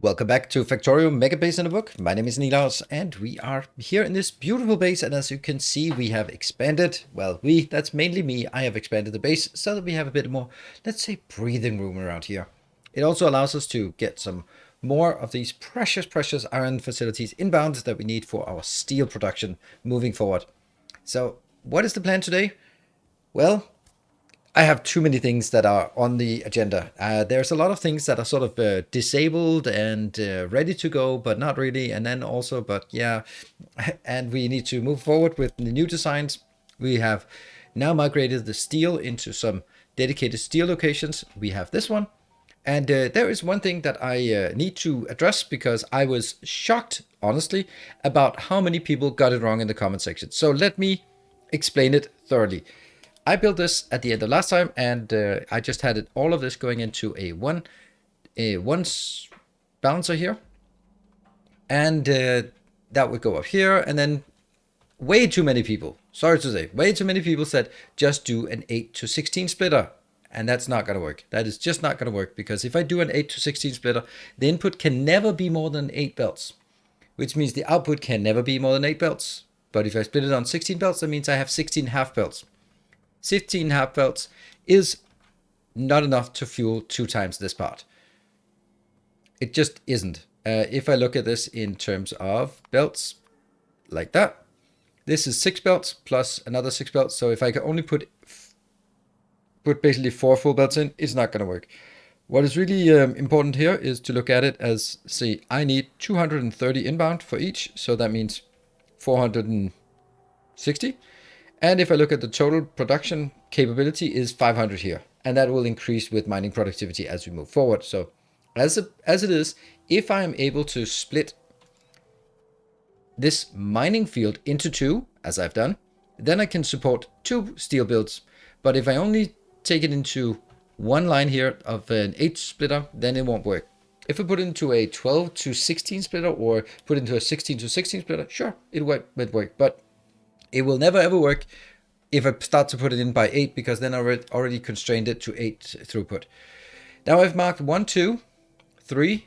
Welcome back to Factorio Megabase-In-A-Book. My name is Nilaus, and we are here in this beautiful base. And as you can see, we have expanded. Well, that's mainly me. I have expanded the base so that we have a bit more, let's say, breathing room around here. It also allows us to get some more of these precious iron facilities inbound that we need for our steel production moving forward. So what is the plan today? Well, I have too many things that are on the agenda. There's a lot of things that are sort of disabled and ready to go, but not really. And then also, but yeah, and we need to move forward with the new designs. We have now migrated the steel into some dedicated steel locations. We have this one. And there is one thing that I need to address because I was shocked, honestly, about how many people got it wrong in the comment section. So let me explain it thoroughly. I built this at the end of last time, and I just had all of this going into a one balancer here, and that would go up here, and then way too many people, sorry to say, way too many people said just do an 8 to 16 splitter, and that's not going to work. That is just not going to work, because if I do an 8 to 16 splitter, the input can never be more than 8 belts, which means the output can never be more than 8 belts. But if I split it on 16 belts, that means I have 16 half belts. 16 half belts is not enough to fuel 2 times this part. It just isn't. If I look at this in terms of belts, like that, this is 6 belts plus another 6 belts. So if I can only put basically 4 full belts in, it's not going to work. What is really important here is to look at it as, see, I need 230 inbound for each. So that means 460. And if I look at the total production capability is 500 here, and that will increase with mining productivity as we move forward. So as it is, if I am able to split this mining field into 2, as I've done, then I can support 2 steel builds. But if I only take it into one line here of an 8 splitter, then it won't work. If I put it into a 12 to 16 splitter or put it into a 16 to 16 splitter, sure, it would work. But it will never ever work if I start to put it in by 8, because then I already constrained it to 8 throughput. Now I've marked 1, 2, 3,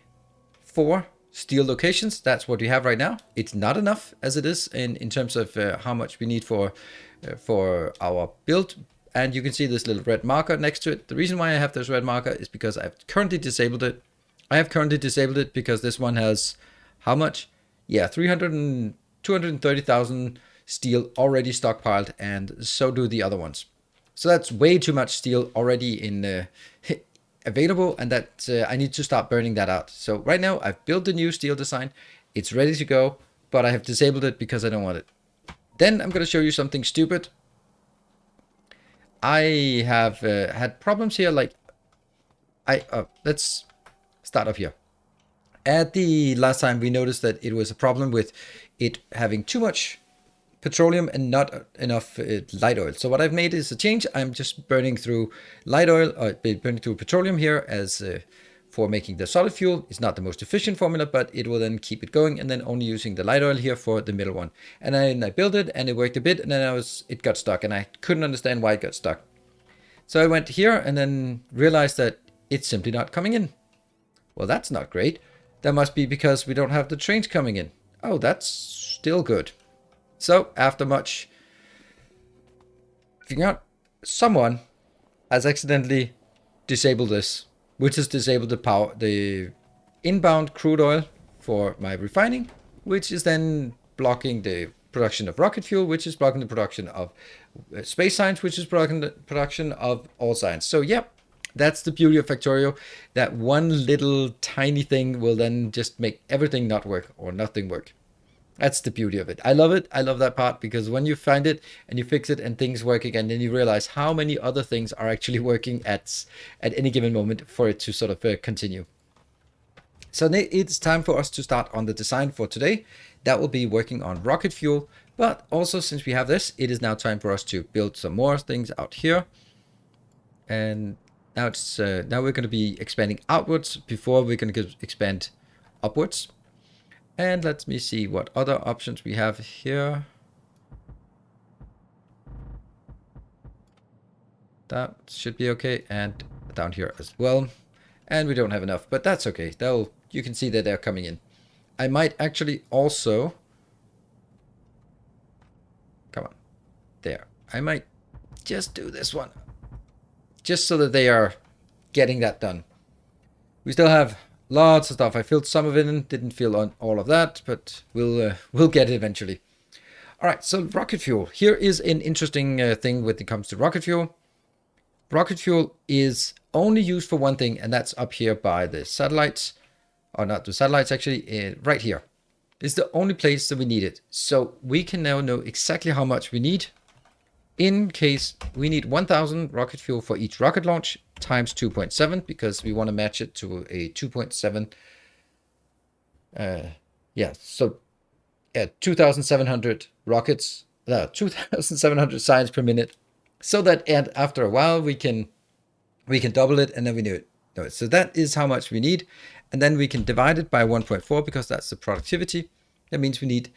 4 steel locations. That's what we have right now. It's not enough as it is in terms of how much we need for our build. And you can see this little red marker next to it. The reason why I have this red marker is because I've currently disabled it. I have currently disabled it because this one has how much? Yeah, 230,000 steel already stockpiled, and so do the other ones. So that's way too much steel already in available, and that I need to start burning that out. So right now I've built the new steel design. It's ready to go, but I have disabled it because I don't want it. Then I'm going to show you something stupid. I have had problems here, like let's start up here. At the last time we noticed that it was a problem with it having too much petroleum and not enough light oil. So what I've made is a change. I'm just burning through light oil, or burning through petroleum here as for making the solid fuel. It's not the most efficient formula, but it will then keep it going, and then only using the light oil here for the middle one. And then I built it, and it worked a bit, and then it got stuck, and I couldn't understand why it got stuck. So I went here and then realized that it's simply not coming in. Well, that's not great. That must be because we don't have the trains coming in. Oh, that's still good. So after much figuring out, someone has accidentally disabled this, which has disabled the inbound crude oil for my refining, which is then blocking the production of rocket fuel, which is blocking the production of space science, which is blocking the production of all science. So yeah, that's the beauty of Factorio. That one little tiny thing will then just make everything not work or nothing work. That's the beauty of it. I love it. I love that part, because when you find it and you fix it and things work again, then you realize how many other things are actually working at any given moment for it to sort of continue. So it's time for us to start on the design for today. That will be working on rocket fuel. But also, since we have this, it is now time for us to build some more things out here. And now now we're going to be expanding outwards before we're going to expand upwards. And let me see what other options we have here. That should be okay. And down here as well. And we don't have enough, but that's okay. you can see that they're coming in. I might actually also, come on, there. I might just do this one, just so that they are getting that done. We still have lots of stuff. I filled some of it in, didn't fill on all of that, but we'll get it eventually. All right, so rocket fuel. Here is an interesting thing when it comes to rocket fuel. Rocket fuel is only used for one thing, and that's up here by the satellites. Or not the satellites, actually, right here. It's the only place that we need it. So we can now know exactly how much we need. In case we need 1000 rocket fuel for each rocket launch times 2.7, because we want to match it to a 2.7. Yeah, so 2,700 rockets, 2,700 science per minute, so that after a while we can double it, and then we know it. So that is how much we need, and then we can divide it by 1.4 because that's the productivity. That means we need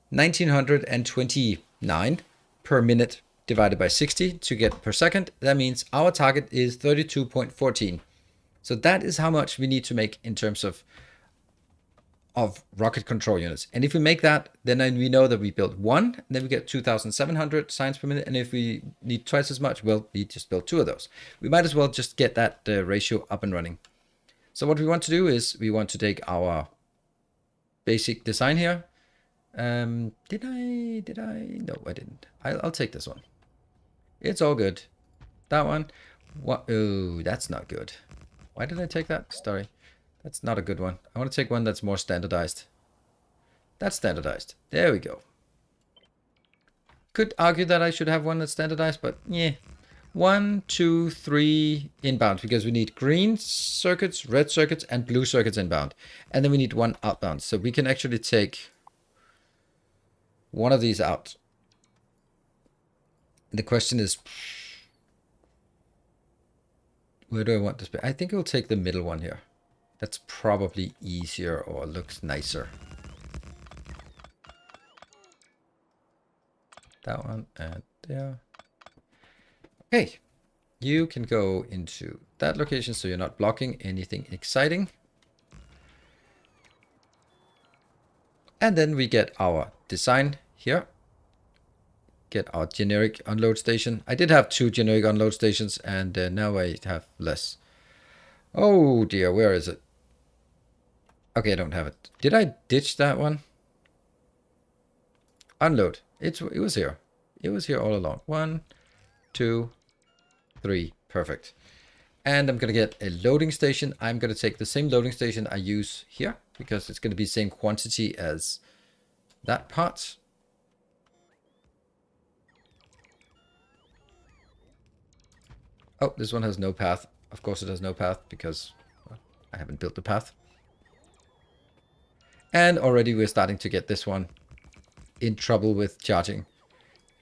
1929 per minute divided by 60 to get per second. That means our target is 32.14. So that is how much we need to make in terms of rocket control units. And if we make that, then we know that we build one, and then we get 2,700 science per minute. And if we need twice as much, well, we just build two of those. We might as well just get that ratio up and running. So what we want to do is we want to take our basic design here. Did I? No, I didn't. I'll take this one. It's all good. That one. What? Oh, that's not good. Why did I take that? Sorry. That's not a good one. I want to take one that's more standardized. That's standardized. There we go. Could argue that I should have one that's standardized, but yeah. 1, 2, 3 inbound, because we need green circuits, red circuits, and blue circuits inbound. And then we need one outbound. So we can actually take one of these out. The question is, where do I want this? I think we'll take the middle one here. That's probably easier or looks nicer. That one and there. Okay, you can go into that location so you're not blocking anything exciting. And then we get our design here. Get our generic unload station. I did have 2 generic unload stations, and now I have less. Oh dear, where is it? Okay, I don't have it. Did I ditch that one? Unload. It was here. It was here all along. 1, 2, 3. Perfect. And I'm going to get a loading station. I'm going to take the same loading station I use here, because it's going to be the same quantity as that part. Oh, this one has no path. Of course it has no path, because well, I haven't built the path. And already we're starting to get this one in trouble with charging.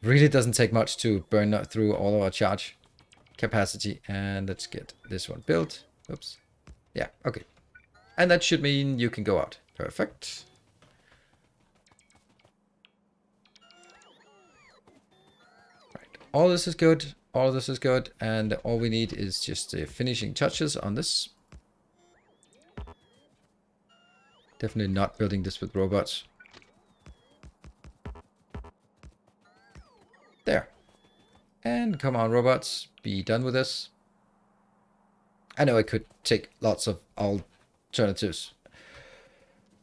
Really doesn't take much to burn through all of our charge capacity. And let's get this one built. Oops. Yeah, okay. And that should mean you can go out. Perfect. Right. All this is good. All of this is good. And all we need is just the finishing touches on this. Definitely not building this with robots. There. And come on, robots. Be done with this. I know I could take lots of alternatives.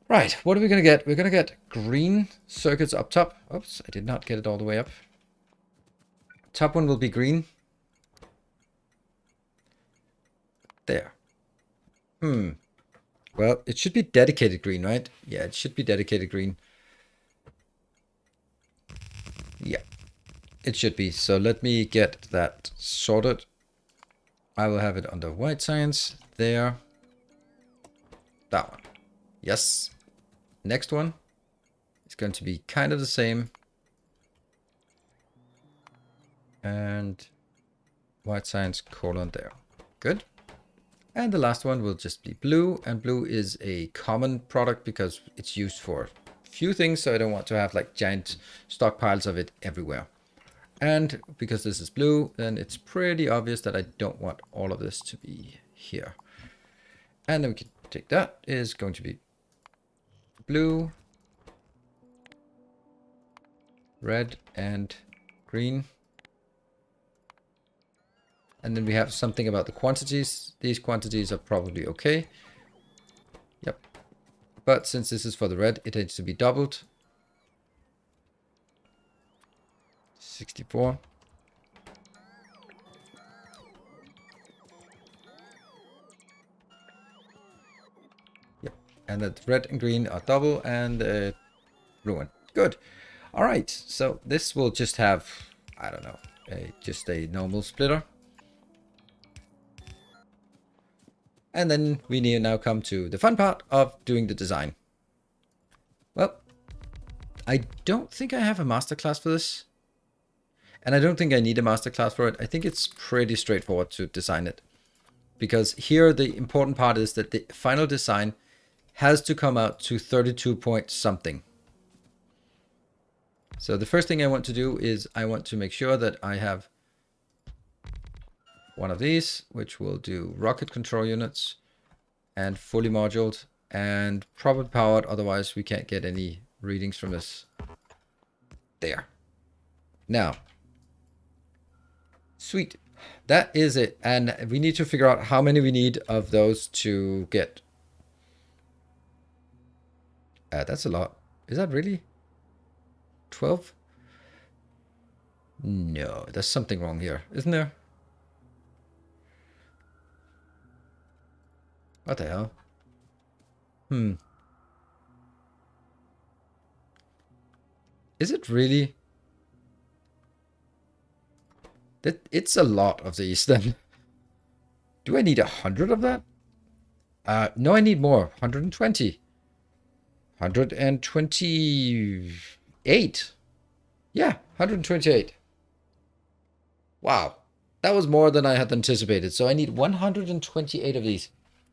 Right, what are we going to get? We're going to get green circuits up top. Oops, I did not get it all the way up. Top one will be green. There. Well, it should be dedicated green, right? Yeah, it should be dedicated green. Yeah, it should be. So let me get that sorted. I will have it under white science. There. That one. Yes. Next one is going to be kind of the same. And white science colon there. Good. And the last one will just be blue. And blue is a common product because it's used for few things. So I don't want to have like giant stockpiles of it everywhere. And because this is blue, then it's pretty obvious that I don't want all of this to be here. And then we can take that, is going to be blue, red, and green. And then we have something about the quantities. These quantities are probably okay. Yep. But since this is for the red, it needs to be doubled. 64. Yep. And that red and green are double, and blue one. Good. All right. So this will just have, I don't know, just a normal splitter. And then we need now come to the fun part of doing the design. Well, I don't think I have a master class for this. And I don't think I need a master class for it. I think it's pretty straightforward to design it. Because here the important part is that the final design has to come out to 32 point something. So the first thing I want to do is I want to make sure that I have one of these, which will do rocket control units and fully moduled and probably powered. Otherwise we can't get any readings from this. There. Now, sweet. That is it. And we need to figure out how many we need of those to get. That's a lot. Is that really 12? No, there's something wrong here, isn't there? What the hell? Is it really? It's a lot of these then. Do I need 100 of that? No, I need more. 120. 128. Yeah, 128. Wow. That was more than I had anticipated. So I need 128 of these.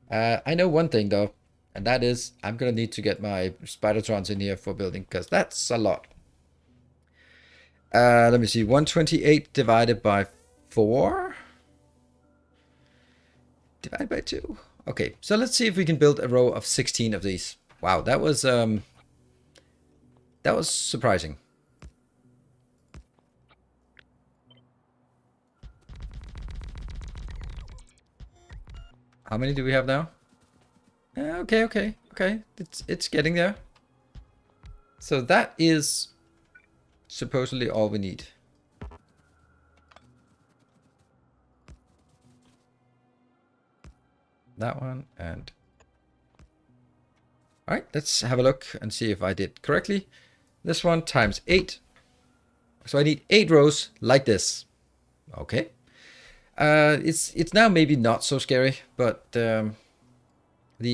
I know one thing though, and that is I'm going to need to get my spidertrons in here for building, because that's a lot. Let me see, 128 divided by 4. Divided by 2. Okay, so let's see if we can build a row of 16 of these. Wow, that was surprising. How many do we have now? Okay. It's getting there. So that is supposedly all we need. That one and... Alright, let's have a look and see if I did correctly. This one times 8. So I need 8 rows like this. Okay. It's now maybe not so scary, but the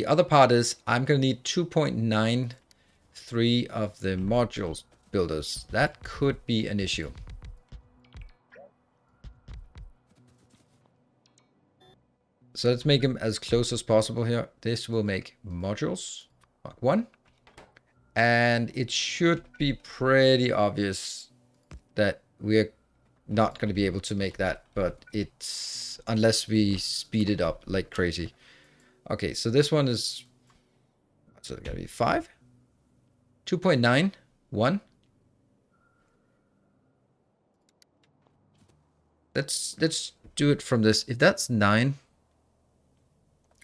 other part is I'm going to need 2.93 of the modules builders. That could be an issue. So let's make them as close as possible here. This will make modules, Mark 1. And it should be pretty obvious that we're not going to be able to make that, but it's unless we speed it up like crazy. Okay, so this one is, so it's going to be 5, 2.9, 1. Let's do it from this. If that's 9,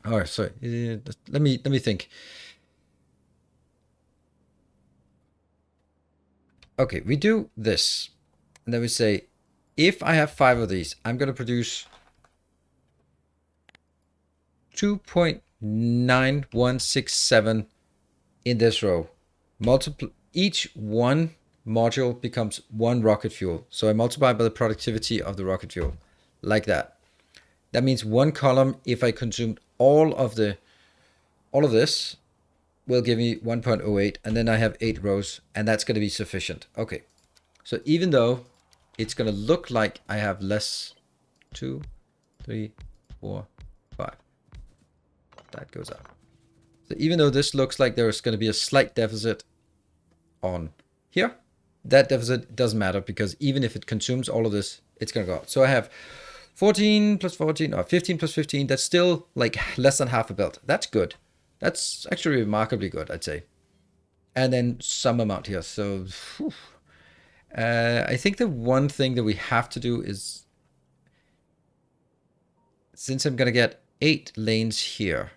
oh sorry, let me think. Okay, we do this, and then we say, if I have 5 of these, I'm going to produce 2.9167 in this row. Each one module becomes 1 rocket fuel. So I multiply by the productivity of the rocket fuel, like that. That means 1 column, if I consumed all of this, will give me 1.08, and then I have 8 rows, and that's going to be sufficient. Okay, so even though it's going to look like I have less, 2, 3, 4, 5. That goes up. So even though this looks like there's going to be a slight deficit on here, that deficit doesn't matter, because even if it consumes all of this, it's going to go up. So I have 14 plus 14, or 15 plus 15. That's still like less than half a belt. That's good. That's actually remarkably good, I'd say. And then some amount here. So I think the one thing that we have to do is, since I'm going to get 8 lanes here,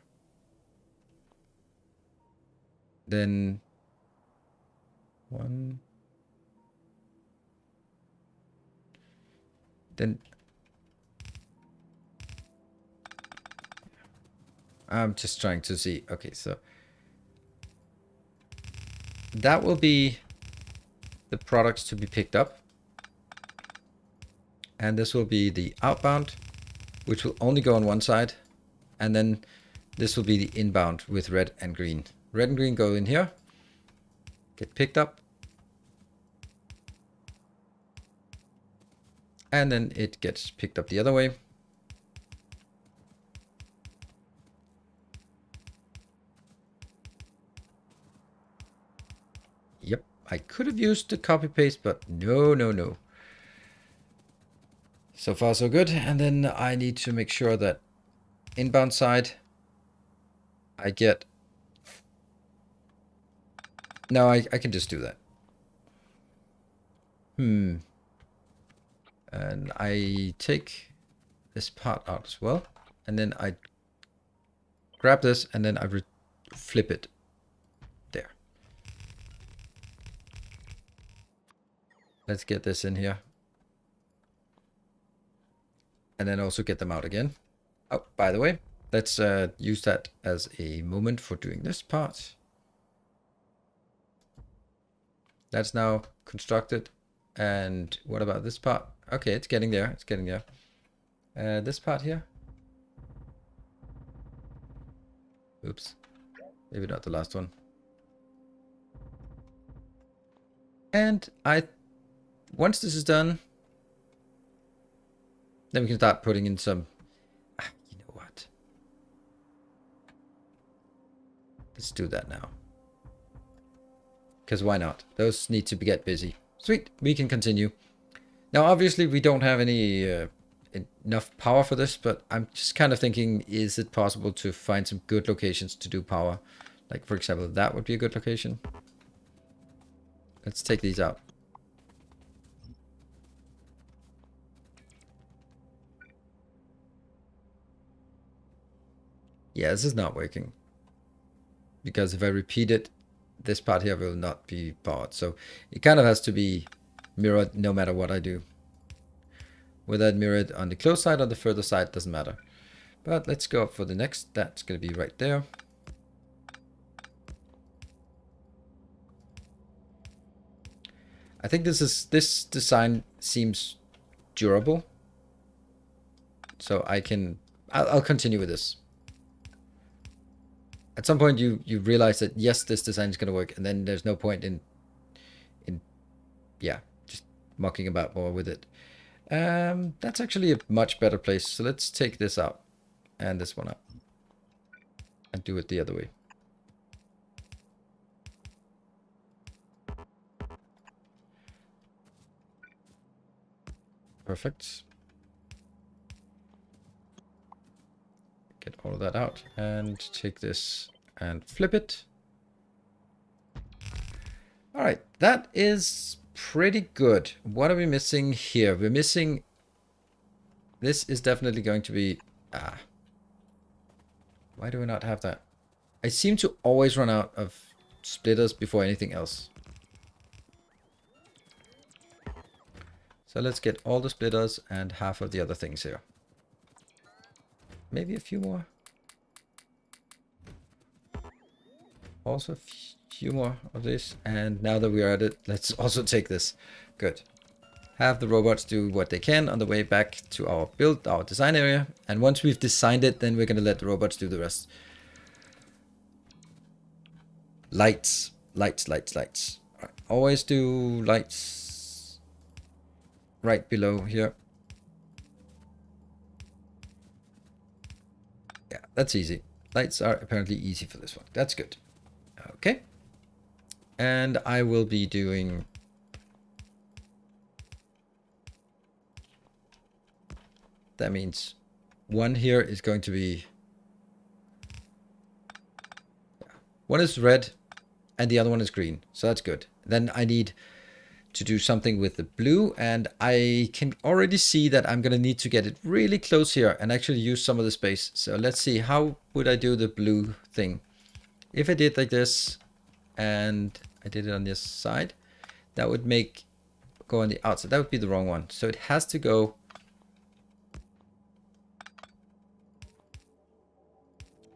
then 1, then I'm just trying to see. Okay, so that will be the products to be picked up. And this will be the outbound, which will only go on one side. And then this will be the inbound with red and green. Red and green go in here, get picked up. And then it gets picked up the other way. Yep, I could have used the copy paste, but no, no, no. So far so good. And then I need to make sure that inbound side I get. No, I can just do that. And I take this part out as well. And then I grab this and then I flip it there. Let's get this in here. And then also get them out again. Oh, by the way, let's use that as a moment for doing this part. That's now constructed. And what about this part? Okay, it's getting there. It's getting there. This part here. Oops. Maybe not the last one. And once this is done, then we can start putting in some, you know what? Let's do that now. Because why not? Those need to get busy. Sweet, we can continue. Now, obviously, we don't have any enough power for this, but I'm just kind of thinking, is it possible to find some good locations to do power? Like, for example, that would be a good location. Let's take these out. Yeah, this is not working. Because if I repeat it, this part here will not be powered. So it kind of has to be mirrored no matter what I do. Whether I mirror it on the close side or the further side, doesn't matter. But let's go up for the next. That's going to be right there. I think this design seems durable. So I'll continue with this. At some point you realize that yes, this design is going to work, and then there's no point in yeah, just mucking about more with it. That's actually a much better place. So let's take this out and this one out and do it the other way. Perfect. Get all of that out and take this and flip it. All right, that is pretty good. What are we missing here? We're missing, this is definitely going to be, why do we not have that? I seem to always run out of splitters before anything else. So let's get all the splitters and half of the other things here. Maybe a few more. Also a few more of this. And now that we are at it, let's also take this. Good. Have the robots do what they can on the way back to our build, our design area. And once we've designed it, then we're going to let the robots do the rest. Lights, lights, lights, lights. All right. Always do lights right below here. Yeah, that's easy. Lights are apparently easy for this one. That's good. Okay. And I will be doing... That means one here is going to be One is red and the other one is green. So that's good. Then I need to do something with the blue, and I can already see that I'm going to need to get it really close here and actually use some of the space. So let's see, how would I do the blue thing? If I did like this and I did it on this side, that would make go on the outside. That would be the wrong one. So it has to go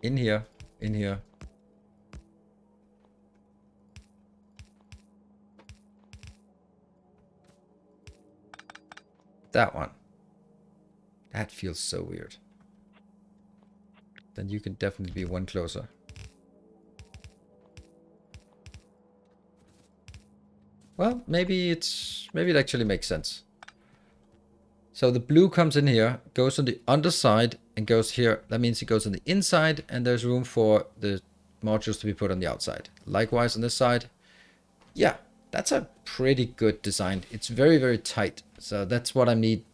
in here, in here. That one. That feels so weird. Then you can definitely be one closer. Well, maybe it actually makes sense. So the blue comes in here, goes on the underside and goes here. That means it goes on the inside, and there's room for the modules to be put on the outside. Likewise on this side. Yeah, that's a pretty good design. It's very, very tight. So that's what I need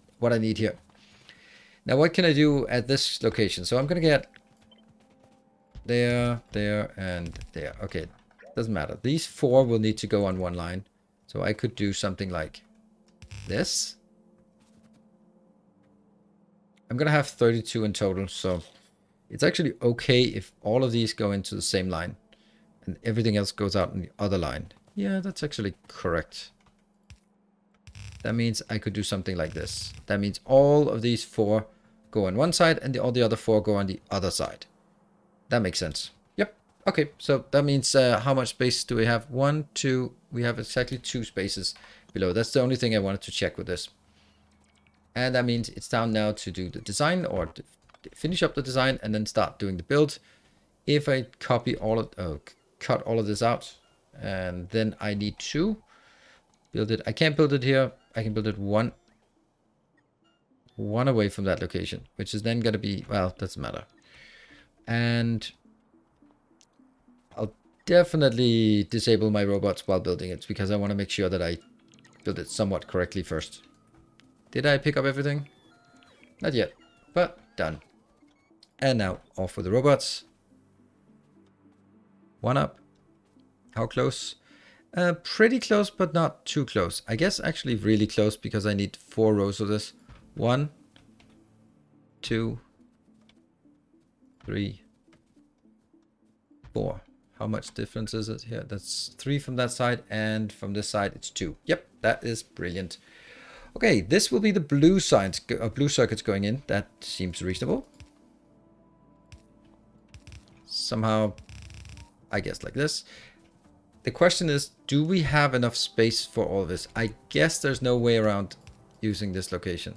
here. Now what can I do at this location? So I'm gonna get there, there, and there. Okay, doesn't matter. These four will need to go on one line. So I could do something like this. I'm gonna have 32 in total, so it's actually okay if all of these go into the same line and everything else goes out in the other line. Yeah, that's actually correct. That means I could do something like this. That means all of these four go on one side and all the other four go on the other side. That makes sense. Yep. Okay, so that means how much space do we have? 1, 2. We have exactly 2 spaces below. That's the only thing I wanted to check with this. And that means it's down now to do the design, or to finish up the design and then start doing the build. If I copy all of, cut all of this out, and then I need to build it. I can't build it here. I can build it one away from that location, which is then going to be, well, doesn't matter. And I'll definitely disable my robots while building it, because I want to make sure that I build it somewhat correctly first. Did I pick up everything? Not yet, but done. And now off with the robots. One up. How close? Pretty close, but not too close. I guess actually really close, because I need 4 rows of this. 1, 2, 3, 4. How much difference is it here? That's 3 from that side, and from this side it's 2. Yep, that is brilliant. Okay, this will be the blue sides, blue circuits going in. That seems reasonable. Somehow, I guess like this. The question is, do we have enough space for all of this? I guess there's no way around using this location.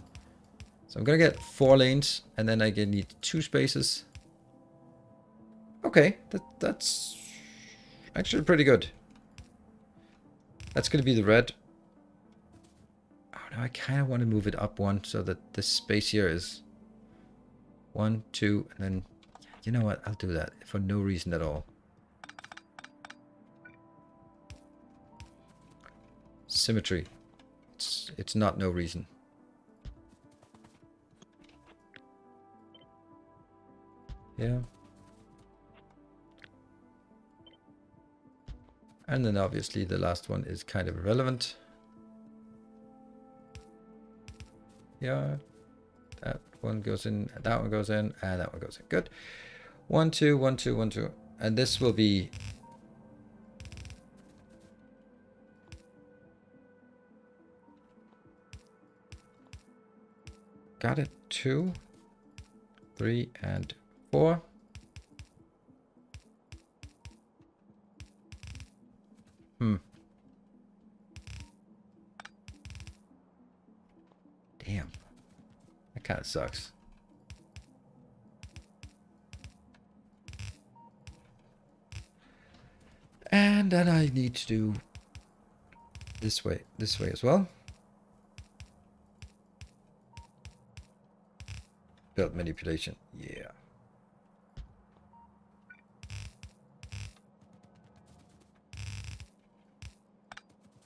So I'm gonna get 4 lanes, and then I need 2 spaces. Okay, that's actually pretty good. That's gonna be the red. I kind of want to move it up 1 so that this space here is 1, 2, and then, you know what? I'll do that for no reason at all. Symmetry. It's not no reason. Yeah. And then obviously the last one is kind of irrelevant. Yeah, that one goes in, that one goes in, and that one goes in. Good. 1, 2, 1, 2, 1, 2. And this will be got it. 2, 3, and 4. Damn. That kind of sucks. And then I need to do this way as well. Build manipulation. Yeah.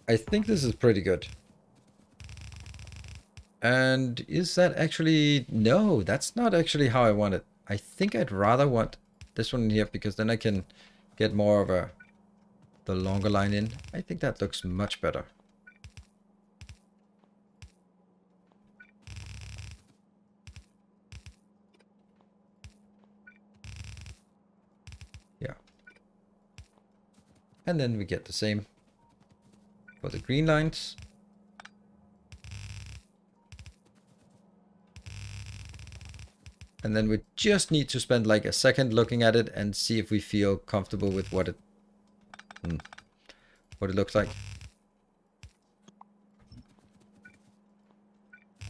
I think this is pretty good. And is that actually... No, that's not actually how I want it. I think I'd rather want this one here, because then I can get more of the longer line in. I think that looks much better. Yeah. And then we get the same for the green lines. And then we just need to spend like a second looking at it and see if we feel comfortable with what it looks like.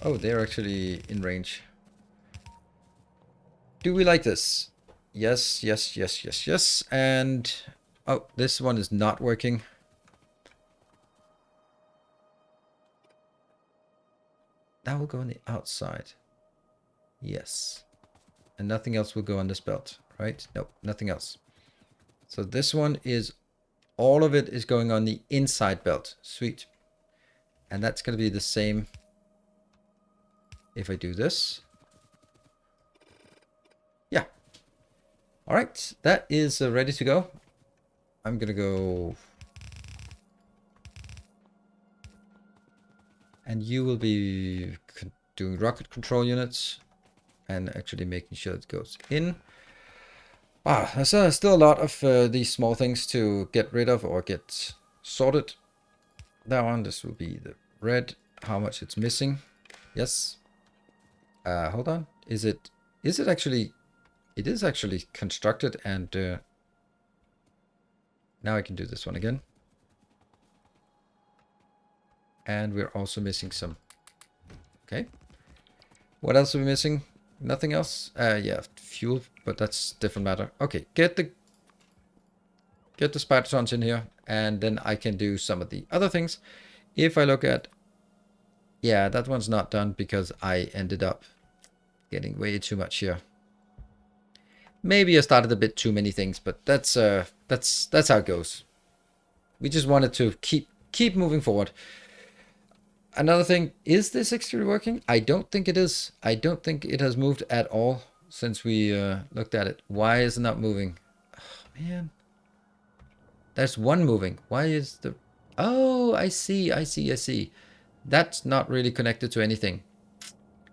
Oh, they're actually in range. Do we like this? Yes, yes, yes, yes, yes. And oh, this one is not working. That will go on the outside. Yes. And nothing else will go on this belt, right? Nope, nothing else. So this one is, all of it is going on the inside belt. Sweet. And that's going to be the same if I do this. Yeah. All right, that is ready to go. I'm going to go. And you will be doing rocket control units and actually making sure it goes in. Ah, there's still a lot of these small things to get rid of or get sorted. That one, this will be the red, how much it's missing. Yes. Hold on. Is it actually, it is actually constructed, and now I can do this one again. And we're also missing some. Okay. What else are we missing? Nothing else? Yeah, fuel, but that's different matter. Okay, get the spidertrons in here, and then I can do some of the other things. If I look at, yeah, that one's not done because I ended up getting way too much here. Maybe I started a bit too many things, but that's how it goes. We just wanted to keep moving forward. Another thing, is this exterior working? I don't think it is. I don't think it has moved at all since we looked at it. Why is it not moving? Oh, man. There's one moving. Why is the... Oh, I see. That's not really connected to anything.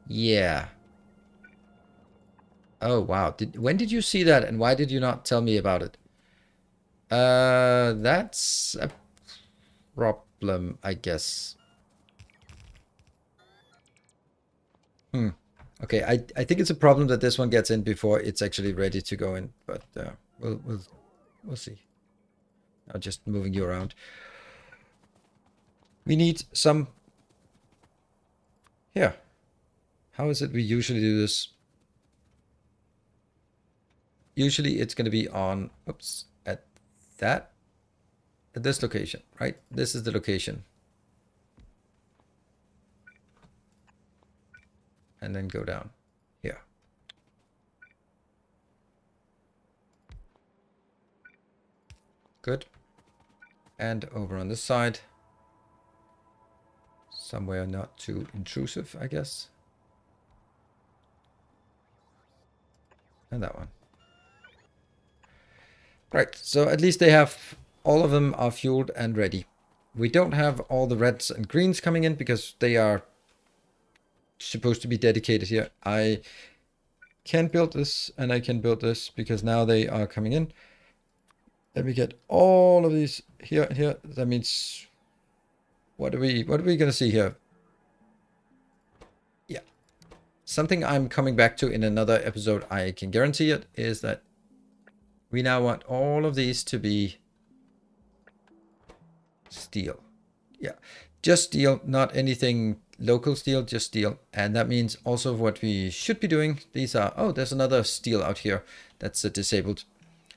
Yeah. Oh, wow. When did you see that, and why did you not tell me about it? That's a problem, I guess. Okay, I think it's a problem that this one gets in before it's actually ready to go in, but we'll see. I'm just moving you around. We need some here. How is it we usually do this? Usually it's going to be on, oops, at this location, right? This is the location. And then go down here. Good. And over on this side. Somewhere not too intrusive, I guess. And that one. Right, so at least they have, all of them are fueled and ready. We don't have all the reds and greens coming in because they are supposed to be dedicated here. I can build this and I can build this because now they are coming in. Then we get all of these here and here. That means, what are we gonna see here? Yeah. Something I'm coming back to in another episode, I can guarantee it, is that we now want all of these to be steel. Yeah, just steel, not anything local steel, just steel. And that means also what we should be doing, these are, oh, there's another steel out here that's disabled.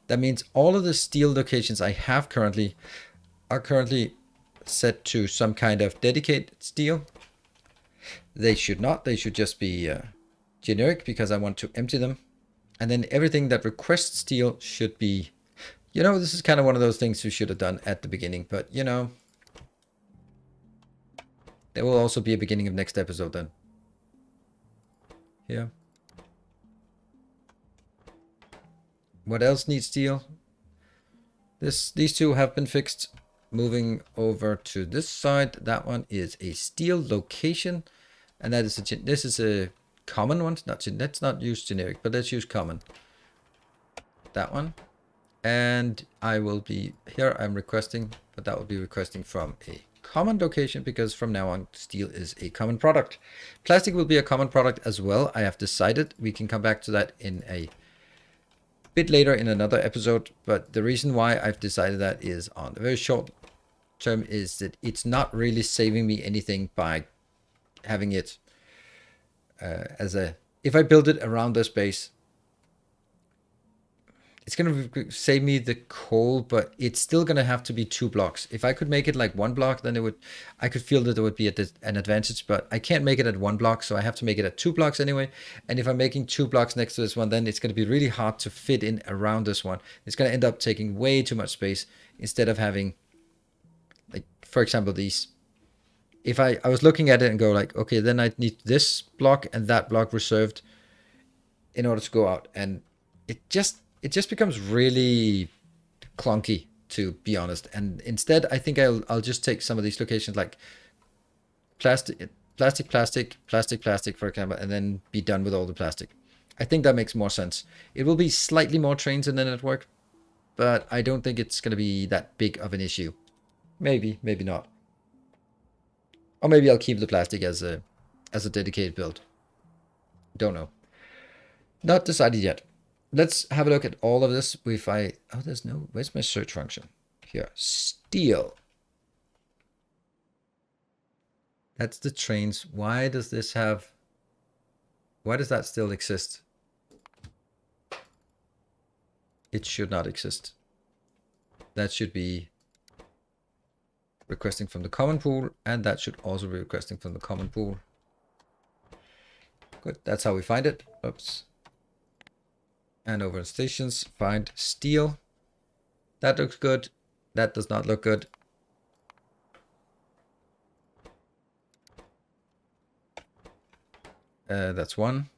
That means all of the steel locations I have currently are currently set to some kind of dedicated steel. They should not, they should just be generic because I want to empty them. And then everything that requests steel should be, you know, this is kind of one of those things we should have done at the beginning, but you know, there will also be a beginning of next episode then. Here. What else needs steel? These two have been fixed. Moving over to this side, that one is a steel location, and that is this is a common one. Let's not use generic, but let's use common. That one, and I will be here. I'm requesting, but that will be requesting from a common location because from now on, steel is a common product. Plastic will be a common product as well. I have decided. We can come back to that in a bit later in another episode, but the reason why I've decided that is on the very short term is that it's not really saving me anything by having it as a, if I build it around this base, it's going to save me the coal, but it's still going to have to be 2 blocks. If I could make it like 1 block, then I could feel that there would be an advantage, but I can't make it at 1 block, so I have to make it at 2 blocks anyway. And if I'm making 2 blocks next to this one, then it's going to be really hard to fit in around this one. It's going to end up taking way too much space instead of having, like, for example, these. If I was looking at it and go like, okay, then I need this block and that block reserved in order to go out, and it just becomes really clunky, to be honest. And instead, I think I'll just take some of these locations like plastic, for example, and then be done with all the plastic. I think that makes more sense. It will be slightly more trains in the network, but I don't think it's going to be that big of an issue. Maybe, maybe not. Or maybe I'll keep the plastic as a dedicated build. Don't know. Not decided yet. Let's have a look at all of this. Where's my search function? Here, steel. That's the trains. Why does that still exist? It should not exist. That should be requesting from the common pool, and that should also be requesting from the common pool. Good, that's how we find it. Oops. And over in stations, find steel. That looks good. That does not look good. That's one.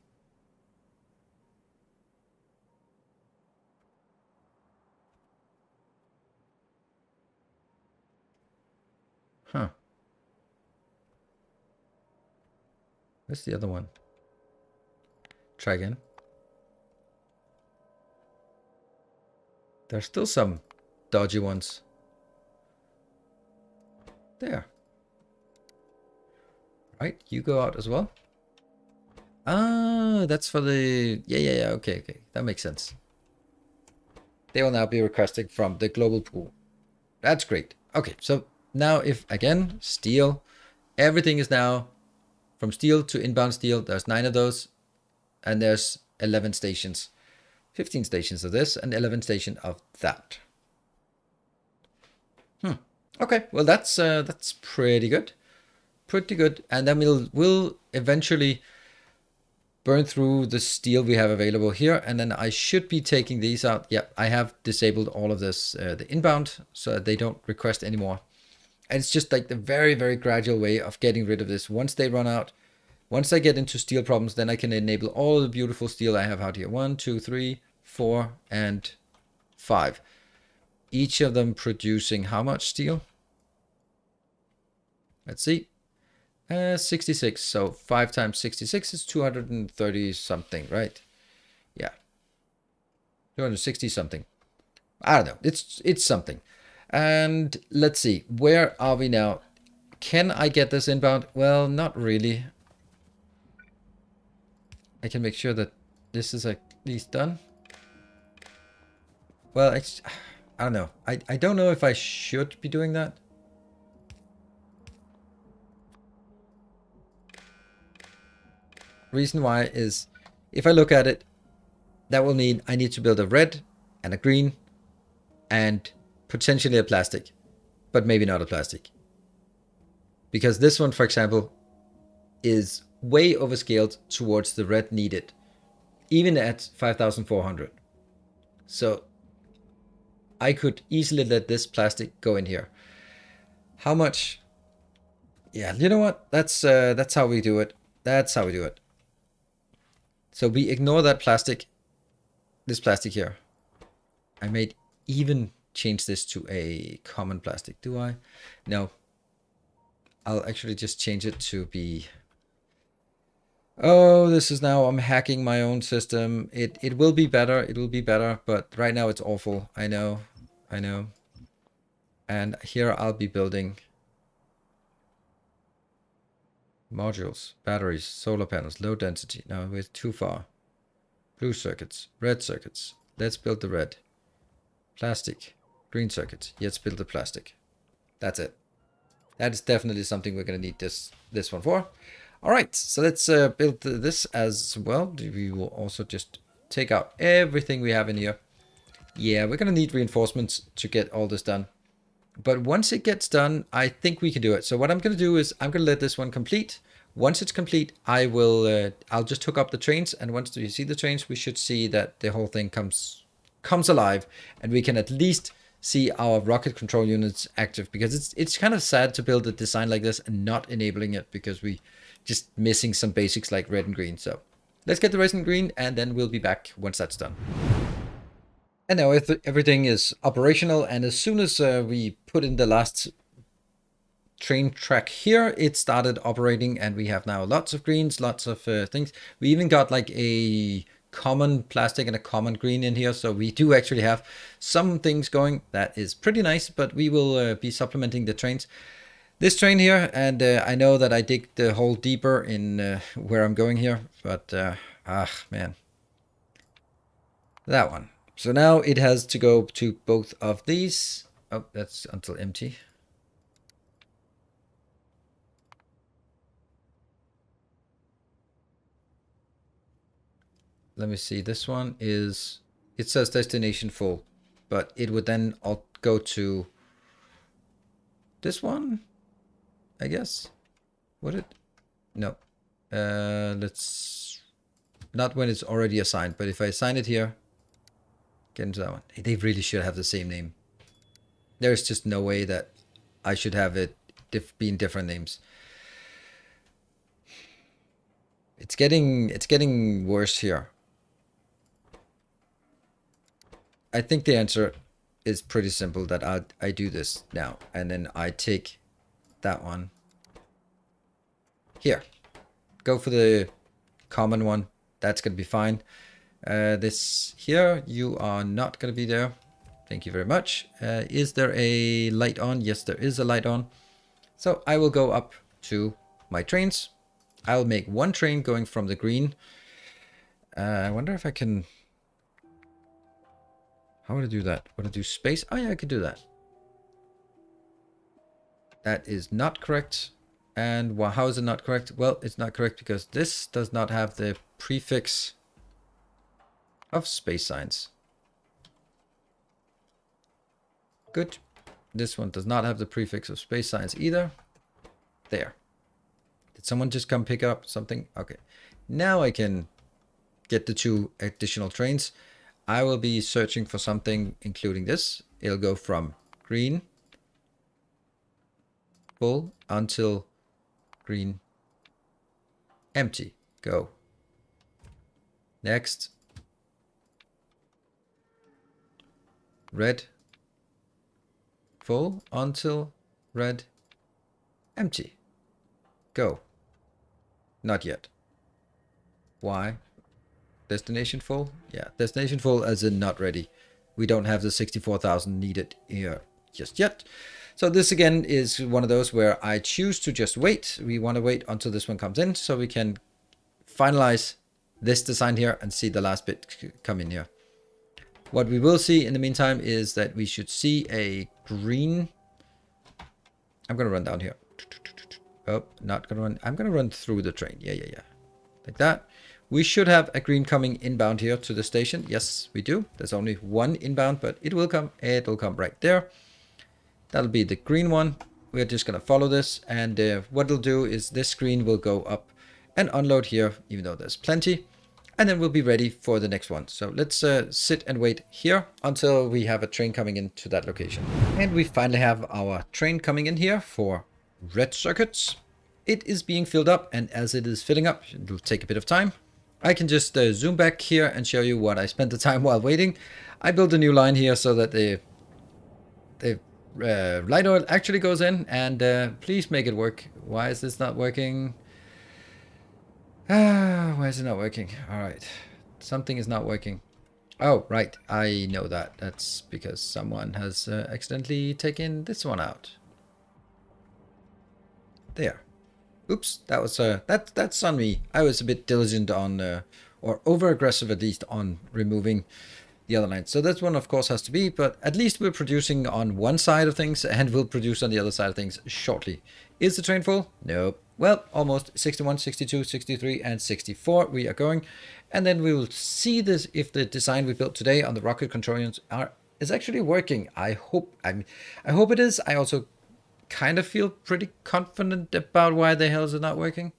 Huh. Where's the other one? Try again. There's still some dodgy ones. There. Right, you go out as well. Ah, that's for the... Yeah. Okay. That makes sense. They will now be requesting from the global pool. That's great. Okay, so now if, again, steel. Everything is now from steel to inbound steel. There's 9 of those. And there's 11 stations. 15 stations of this and 11 stations of that. Okay, well that's pretty good. Pretty good. And then we'll eventually burn through the steel we have available here, and then I should be taking these out. Yep, I have disabled all of this, the inbound, so they don't request anymore. And it's just like the very, very gradual way of getting rid of this. Once they run out, once I get into steel problems, then I can enable all the beautiful steel I have out here. 1, 2, 3, 4, and 5. Each of them producing how much steel? Let's see. 66. So 5 times 66 is 230 something, right? Yeah. 260 something. I don't know. It's something. And let's see. Where are we now? Can I get this inbound? Well, not really. I can make sure that this is at least done. Well, I don't know. I don't know if I should be doing that. Reason why is, if I look at it, that will mean I need to build a red and a green and potentially a plastic, but maybe not a plastic. Because this one, for example, is way overscaled towards the red needed, even at 5,400. So I could easily let this plastic go in here. How much? Yeah, you know what? That's how we do it. That's how we do it. So we ignore that plastic, this plastic here. I made even change this to a common plastic, do I? No. I'll actually just change it to be... Oh, this is now, I'm hacking my own system. It will be better, it will be better, but right now it's awful. I know. And here I'll be building modules, batteries, solar panels, low density. No, we're too far. Blue circuits, red circuits. Let's build the red. Plastic, green circuits. Let's build the plastic. That's it. That is definitely something we're going to need this one for. All right, so let's build this as well. We will also just take out everything we have in here. Yeah, we're going to need reinforcements to get all this done. But once it gets done, I think we can do it. So what I'm going to do is I'm going to let this one complete. Once it's complete, I'll just hook up the trains. And once you see the trains, we should see that the whole thing comes alive. And we can at least see our rocket control units active. Because it's kind of sad to build a design like this and not enabling it. Because we just missing some basics like red and green. So let's get the red and green. And then we'll be back once that's done. And now everything is operational, and as soon as we put in the last train track here, it started operating, and we have now lots of greens, lots of things. We even got like a common plastic and a common green in here, so we do actually have some things going. That is pretty nice, but we will be supplementing the trains. This train here, and I know that I dig the hole deeper in where I'm going here, but man, that one. So now it has to go to both of these. Oh, that's until empty. Let me see. This one is, it says destination full, but it would then all go to this one, I guess. Would it? No. Let's, not when it's already assigned, but if I assign it here, get into that one. They really should have the same name. There's just no way that I should have it being different names. It's getting worse here. I think the answer is pretty simple, that I do this now, and then I take that one here. Go for the common one. That's gonna be fine. This here, you are not going to be there. Thank you very much. Is there a light on? Yes, there is a light on. So I will go up to my trains. I'll make one train going from the green. I wonder if I can... How would I do that? Would I do space? Oh yeah, I could do that. That is not correct. And how is it not correct? Well, it's not correct because this does not have the prefix of space signs. Good. This one does not have the prefix of space signs either. There. Did someone just come pick up something? Okay. Now I can get the 2 additional trains. I will be searching for something including this. It'll go from green full until green empty. Go. Next. Red full until red empty. Go. Not yet. Why? Destination full? Yeah, destination full as in not ready. We don't have the 64,000 needed here just yet. So this again is one of those where I choose to just wait. We want to wait until this one comes in so we can finalize this design here and see the last bit come in here. What we will see in the meantime is that we should see a green. I'm going to run down here. Oh, not going to run. I'm going to run through the train. Yeah. Like that. We should have a green coming inbound here to the station. Yes, we do. There's only one inbound, but it will come. It will come right there. That'll be the green one. We're just going to follow this. And what it'll do is this screen will go up and unload here, even though there's plenty. And then we'll be ready for the next one. So let's sit and wait here until we have a train coming into that location. And we finally have our train coming in here for red circuits. It is being filled up, and as it is filling up, it'll take a bit of time. I can just zoom back here and show you what I spent the time while waiting. I built a new line here so that the light oil actually goes in, and please make it work. Why is this not working? Why is it not working? All right, something is not working. Oh, right, I know that. That's because someone has accidentally taken this one out. There. Oops, that was that's on me. I was a bit diligent on, or over aggressive at least on removing the other line. So this one of course has to be, but at least we're producing on one side of things and we'll produce on the other side of things shortly. Is the train full? Nope. Well, almost 61, 62, 63, and 64 we are going. And then we will see this if the design we built today on the rocket control units is actually working. I hope it is. I also kind of feel pretty confident about why the hell is it not working.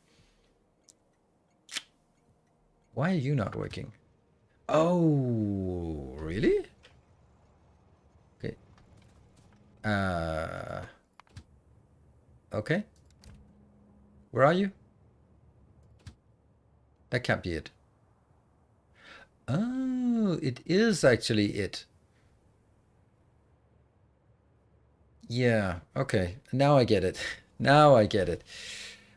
Why are you not working? Oh, really? Okay. Okay. Where are you? That can't be it. Oh, it is actually it. Yeah, okay. Now I get it. Now I get it.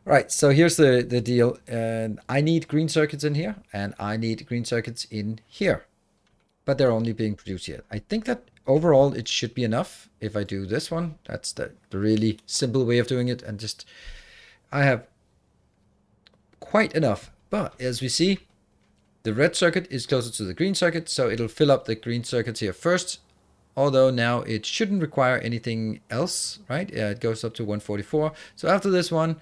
Right, so here's the deal. And I need green circuits in here, and I need green circuits in here. But they're only being produced here. I think that overall it should be enough if I do this one. That's the really simple way of doing it. And just, I have quite enough. But as we see, the red circuit is closer to the green circuit, so it'll fill up the green circuits here first. Although now it shouldn't require anything else, right? Yeah, it goes up to 144. So after this one,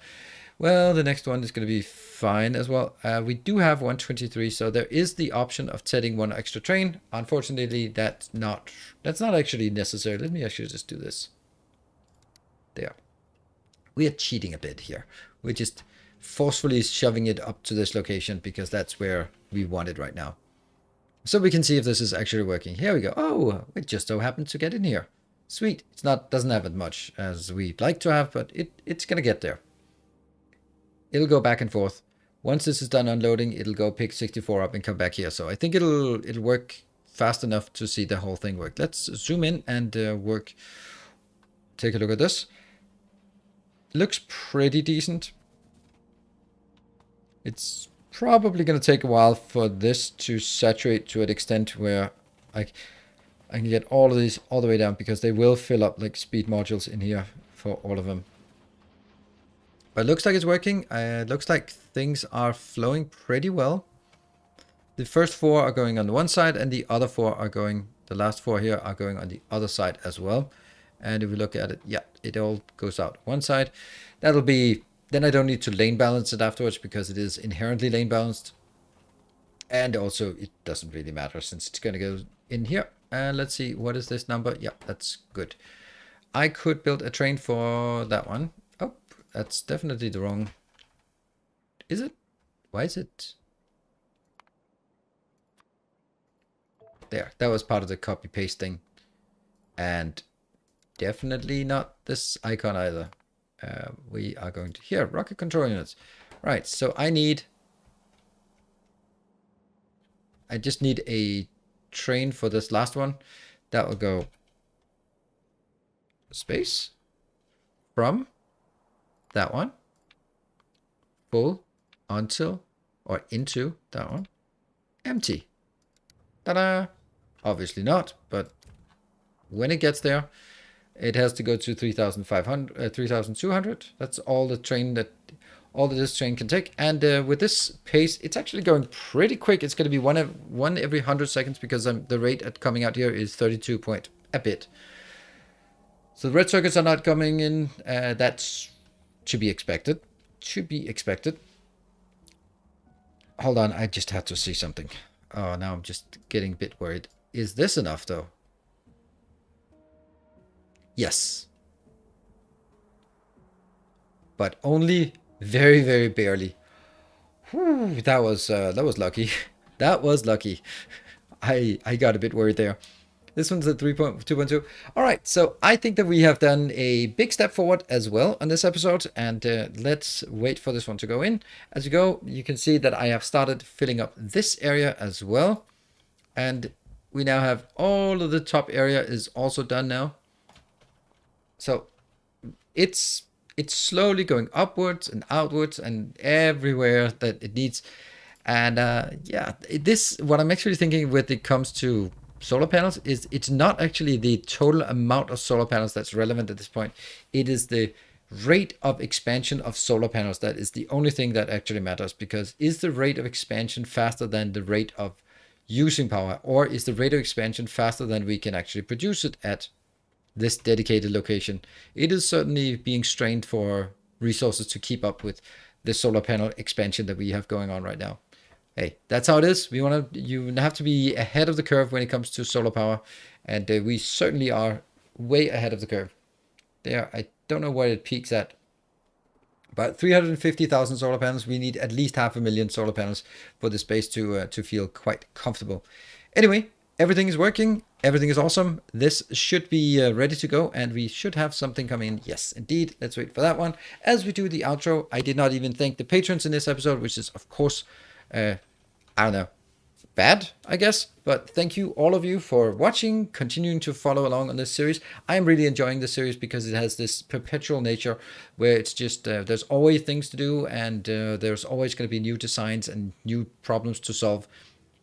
well, the next one is going to be fine as well. We do have 123, so there is the option of setting one extra train. Unfortunately, that's not actually necessary. Let me actually just do this. There. We are cheating a bit here. We're just forcefully shoving it up to this location because that's where we want it right now. So we can see if this is actually working. Here we go. Oh, it just so happened to get in here. Sweet. Doesn't have as much as we'd like to have, but it's going to get there. It'll go back and forth. Once this is done unloading, it'll go pick 64 up and come back here. So I think it'll work fast enough to see the whole thing work. Let's zoom in and work. Take a look at this. Looks pretty decent. It's probably going to take a while for this to saturate to an extent where I can get all of these all the way down, because they will fill up like speed modules in here for all of them. But it looks like it's working. It looks like things are flowing pretty well. The first 4 are going on the one side, and the other 4 are going, the last 4 here are going on the other side as well. And if we look at it, yeah, it all goes out one side. That'll be, then I don't need to lane balance it afterwards because it is inherently lane balanced. And also it doesn't really matter since it's going to go in here. And let's see, what is this number? Yeah, that's good. I could build a train for that one. Oh, that's definitely the wrong. Is it? Why is it? There, that was part of the copy paste thing. And definitely not this icon either. We are going to here, rocket control units. Right, so I just need a train for this last one. That will go space from that one, full until or into that one, empty. Ta-da! Obviously not, but when it gets there, it has to go to 3,200. That's all the train all that this train can take. And with this pace, it's actually going pretty quick. It's going to be one every 100 seconds because the rate at coming out here is 32 point a bit. So the red circuits are not coming in. That's to be expected. To be expected. Hold on, I just had to see something. Oh, now I'm just getting a bit worried. Is this enough though? Yes. But only very, very barely. Whew, that was lucky. That was lucky. I got a bit worried there. This one's at 3.2.2. All right, so I think that we have done a big step forward as well on this episode, and let's wait for this one to go in. As you go, you can see that I have started filling up this area as well, and we now have all of the top area is also done now. So it's slowly going upwards and outwards and everywhere that it needs. And yeah, this what I'm actually thinking when it comes to solar panels is it's not actually the total amount of solar panels that's relevant at this point. It is the rate of expansion of solar panels that is the only thing that actually matters, because is the rate of expansion faster than the rate of using power, or is the rate of expansion faster than we can actually produce it at this dedicated location? It is certainly being strained for resources to keep up with the solar panel expansion that we have going on right now. Hey, that's how it is. You have to be ahead of the curve when it comes to solar power, and we certainly are way ahead of the curve. There, I don't know where it peaks at, but 350,000 solar panels. We need at least 500,000 solar panels for the space to feel quite comfortable. Anyway, everything is working. Everything is awesome. This should be ready to go, and we should have something coming in. Yes, indeed. Let's wait for that one. As we do the outro, I did not even thank the patrons in this episode, which is, of course, I don't know, bad, I guess. But thank you, all of you, for watching, continuing to follow along on this series. I'm really enjoying this series because it has this perpetual nature where it's just, there's always things to do, and there's always going to be new designs and new problems to solve.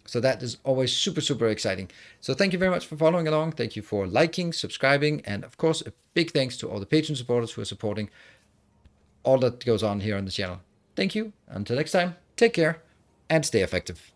So that is always super, super exciting. So thank you very much for following along. Thank you for liking, subscribing, and of course, a big thanks to all the Patreon supporters who are supporting all that goes on here on the channel. Thank you. Until next time, take care and stay effective.